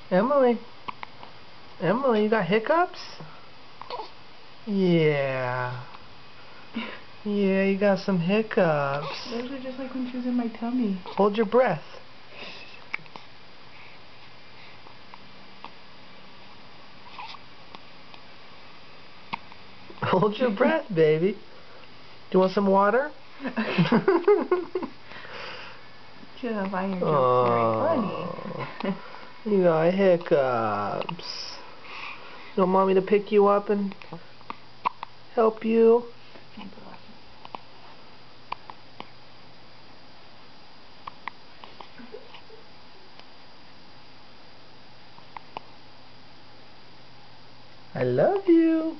Emily. Emily, you got hiccups? Yeah. Yeah, you got some hiccups. Those are just like when she was in my tummy. Hold your breath. Hold your breath, baby. Do you want some water? She'll find your jokes very funny. You got hiccups. You want mommy to pick you up and help you? I love you.